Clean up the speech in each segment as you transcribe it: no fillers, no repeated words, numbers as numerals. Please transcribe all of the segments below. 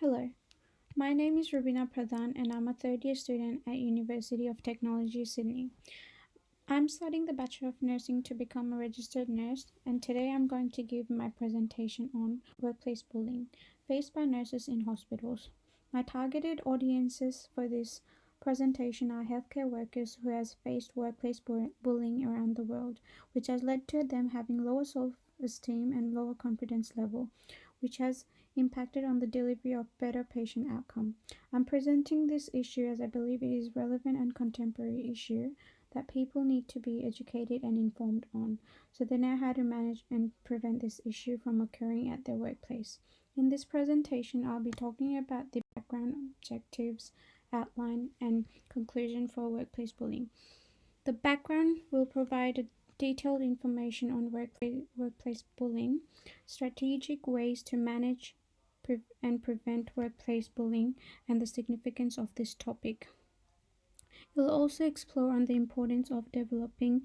Hello, my name is Rubina Pradhan and I'm a third year student at University of Technology, Sydney. I'm studying the Bachelor of Nursing to become a registered nurse, and today I'm going to give my presentation on workplace bullying faced by nurses in hospitals. My targeted audiences for this presentation are healthcare workers who has faced workplace bullying around the world, which has led to them having lower self-esteem and lower confidence level, which has impacted on the delivery of better patient outcome. I'm presenting this issue as I believe it is relevant and contemporary issue that people need to be educated and informed on so they know how to manage and prevent this issue from occurring at their workplace. In this presentation, I'll be talking about the background, objectives, outline, and conclusion for workplace bullying. The background will provide detailed information on workplace bullying, strategic ways to manage and prevent workplace bullying, and the significance of this topic. It will also explore on the importance of developing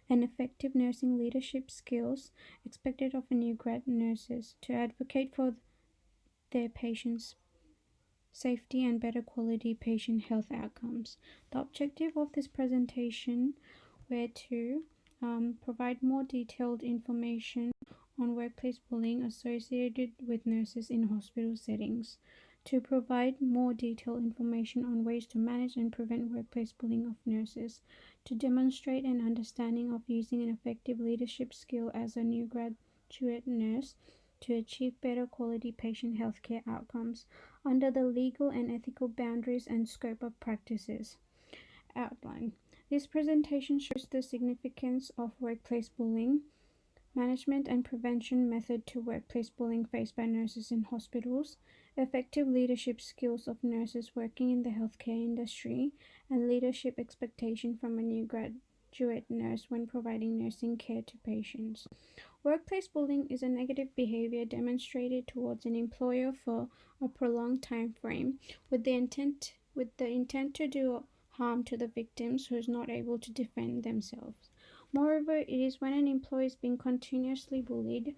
an effective nursing leadership skills expected of a new grad nurses to advocate for their patients' safety and better quality patient health outcomes. The objective of this presentation were to provide more detailed information on workplace bullying associated with nurses in hospital settings, to provide more detailed information on ways to manage and prevent workplace bullying of nurses, to demonstrate an understanding of using an effective leadership skill as a new graduate nurse to achieve better quality patient healthcare outcomes under the legal and ethical boundaries and scope of practices. Outline. This presentation shows the significance of workplace bullying, management and prevention method to workplace bullying faced by nurses in hospitals, effective leadership skills of nurses working in the healthcare industry, and leadership expectation from a new graduate nurse when providing nursing care to patients. Workplace bullying is a negative behavior demonstrated towards an employer for a prolonged time frame with the intent to do harm to the victims who is not able to defend themselves. Moreover, it is when an employee is being continuously bullied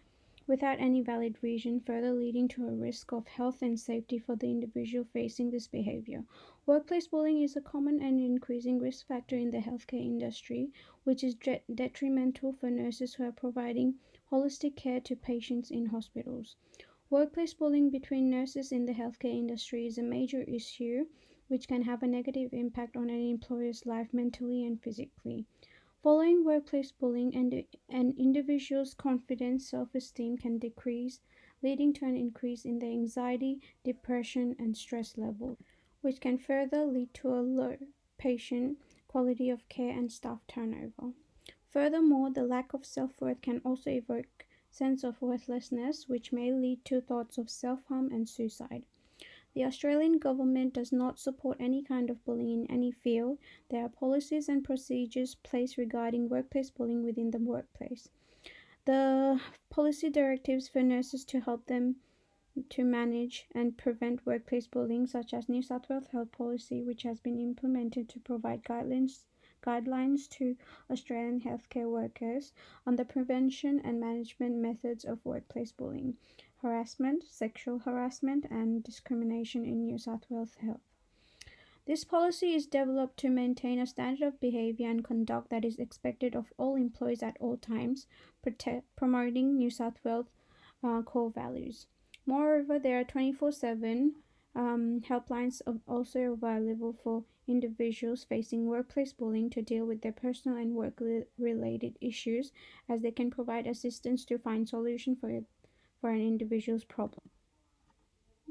without any valid reason, further leading to a risk of health and safety for the individual facing this behavior. Workplace bullying is a common and increasing risk factor in the healthcare industry, which is detrimental for nurses who are providing holistic care to patients in hospitals. Workplace bullying between nurses in the healthcare industry is a major issue which can have a negative impact on an employer's life mentally and physically. Following workplace bullying, an individual's confidence, self-esteem can decrease, leading to an increase in their anxiety, depression, and stress level, which can further lead to a low patient quality of care and staff turnover. Furthermore, the lack of self-worth can also evoke sense of worthlessness, which may lead to thoughts of self-harm and suicide. The Australian government does not support any kind of bullying in any field. There are policies and procedures placed regarding workplace bullying within the workplace. The policy directives for nurses to help them to manage and prevent workplace bullying, such as New South Wales Health Policy, which has been implemented to provide guidelines to Australian healthcare workers on the prevention and management methods of workplace bullying, harassment, sexual harassment, and discrimination in New South Wales Health. This policy is developed to maintain a standard of behavior and conduct that is expected of all employees at all times, promoting New South Wales core values. Moreover, there are 24/7 helplines also available for individuals facing workplace bullying to deal with their personal and work-related issues, as they can provide assistance to find solution for an individual's problem.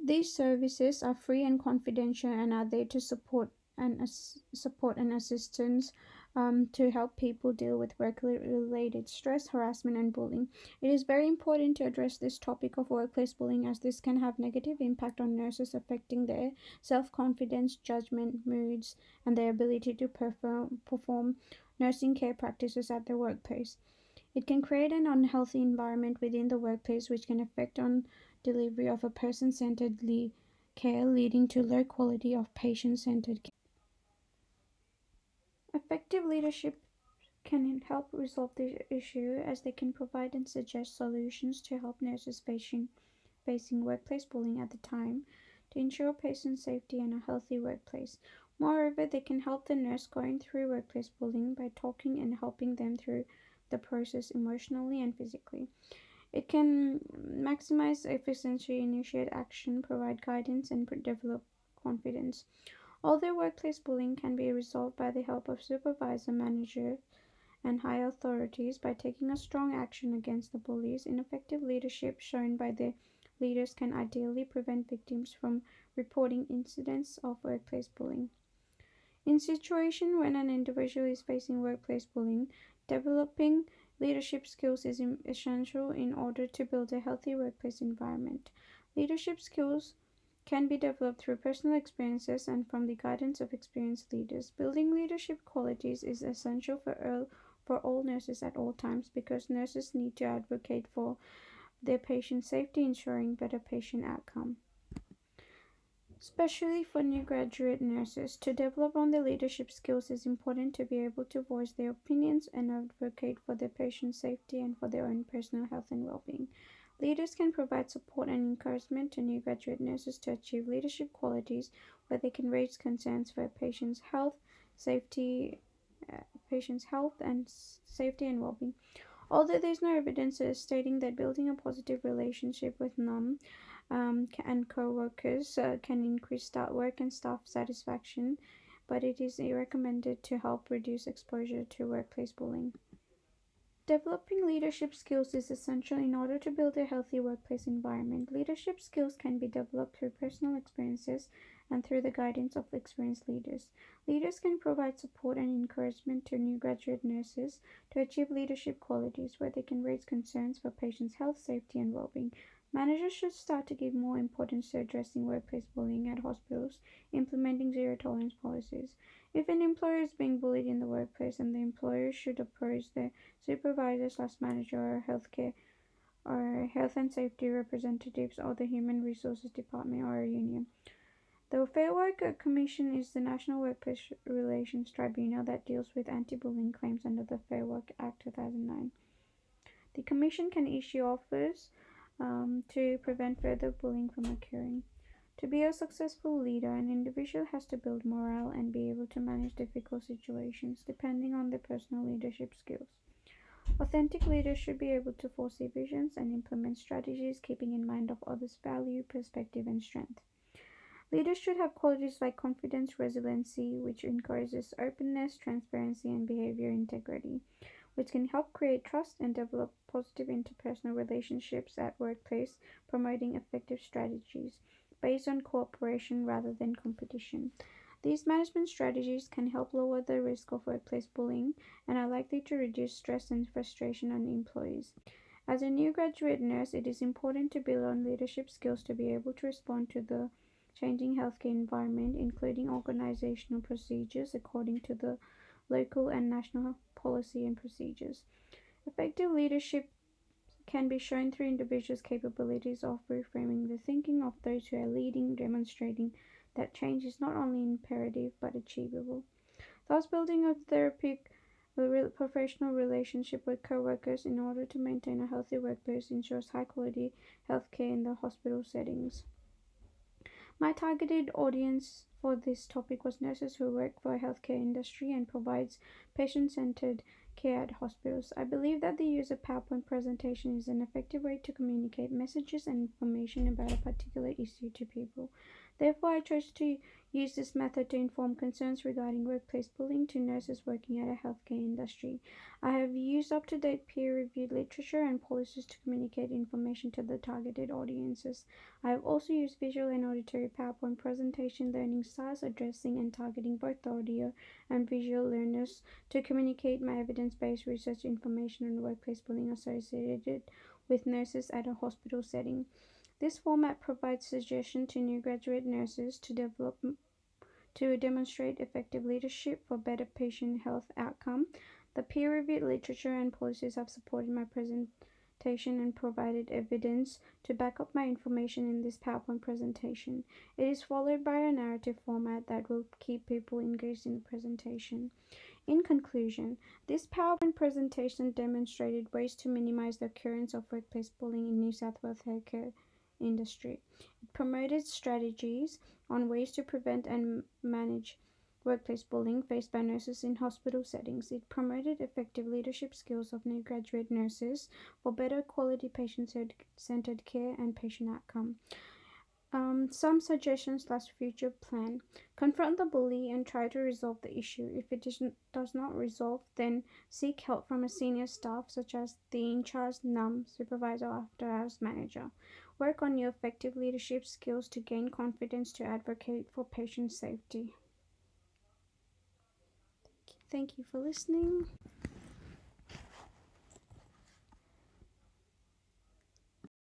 These services are free and confidential and are there to support and assistance to help people deal with work-related stress, harassment, and bullying. It is very important to address this topic of workplace bullying, as this can have negative impact on nurses, affecting their self-confidence, judgment, moods, and their ability to perform nursing care practices at their workplace. It can create an unhealthy environment within the workplace, which can affect on delivery of a person-centered care, leading to low quality of patient-centered care. Effective leadership can help resolve the issue, as they can provide and suggest solutions to help nurses facing workplace bullying at the time to ensure patient safety and a healthy workplace. Moreover, they can help the nurse going through workplace bullying by talking and helping them through the process emotionally and physically. It can maximize efficiency, initiate action, provide guidance, and develop confidence. Although workplace bullying can be resolved by the help of supervisor, manager, and higher authorities by taking a strong action against the bullies, ineffective leadership shown by the leaders can ideally prevent victims from reporting incidents of workplace bullying. In situations when an individual is facing workplace bullying, developing leadership skills is essential in order to build a healthy workplace environment. Leadership skills can be developed through personal experiences and from the guidance of experienced leaders. Building leadership qualities is essential for all nurses at all times because nurses need to advocate for their patient safety, ensuring better patient outcome. Especially for new graduate nurses, to develop on their leadership skills is important to be able to voice their opinions and advocate for their patient safety and for their own personal health and well-being. Leaders can provide support and encouragement to new graduate nurses to achieve leadership qualities where they can raise concerns for safety, patients' health and safety and well-being. Although there is no evidence stating that building a positive relationship with and co-workers can increase work and staff satisfaction, but it is recommended to help reduce exposure to workplace bullying. Developing leadership skills is essential in order to build a healthy workplace environment. Leadership skills can be developed through personal experiences and through the guidance of experienced leaders. Leaders can provide support and encouragement to new graduate nurses to achieve leadership qualities where they can raise concerns for patients' health, safety, and well-being. Managers should start to give more importance to addressing workplace bullying at hospitals, implementing zero tolerance policies. If an employer is being bullied in the workplace, then the employer should approach their supervisor slash manager or health and safety representatives or the human resources department or a union. The Fair Work Commission is the national workplace relations tribunal that deals with anti-bullying claims under the Fair Work Act 2009. The commission can issue offers to prevent further bullying from occurring. To be a successful leader, an individual has to build morale and be able to manage difficult situations depending on their personal leadership skills. Authentic leaders should be able to foresee visions and implement strategies keeping in mind of others' value, perspective, and strength. Leaders should have qualities like confidence, resiliency, which encourages openness, transparency, and behavior integrity, which can help create trust and develop positive interpersonal relationships at workplace, promoting effective strategies based on cooperation rather than competition. These management strategies can help lower the risk of workplace bullying and are likely to reduce stress and frustration on employees. As a new graduate nurse, it is important to build on leadership skills to be able to respond to the changing healthcare environment, including organizational procedures according to the local and national policy and procedures. Effective leadership can be shown through individuals' capabilities of reframing the thinking of those who are leading, demonstrating that change is not only imperative but achievable. Thus, building a therapeutic professional relationship with co-workers in order to maintain a healthy workplace ensures high-quality healthcare in the hospital settings. My targeted audience for this topic was nurses who work for a healthcare industry and provides patient-centered care at hospitals. I believe that the use of PowerPoint presentation is an effective way to communicate messages and information about a particular issue to people. Therefore, I chose to use this method to inform concerns regarding workplace bullying to nurses working at a healthcare industry. I have used up-to-date peer-reviewed literature and policies to communicate information to the targeted audiences. I have also used visual and auditory PowerPoint presentation learning styles addressing and targeting both the audio and visual learners to communicate my evidence-based research information on workplace bullying associated with nurses at a hospital setting. This format provides suggestions to new graduate nurses to demonstrate effective leadership for better patient health outcome. The peer-reviewed literature and policies have supported my presentation and provided evidence to back up my information in this PowerPoint presentation. It is followed by a narrative format that will keep people engaged in the presentation. In conclusion, this PowerPoint presentation demonstrated ways to minimize the occurrence of workplace bullying in New South Wales healthcare industry. It promoted strategies on ways to prevent and manage workplace bullying faced by nurses in hospital settings. It promoted effective leadership skills of new graduate nurses for better quality patient centered care and patient outcome. Some suggestions / future plan. Confront the bully and try to resolve the issue. If it does not resolve, then seek help from a senior staff such as the in charge NUM supervisor or after hours manager. Work on your effective leadership skills to gain confidence to advocate for patient safety. Thank you for listening.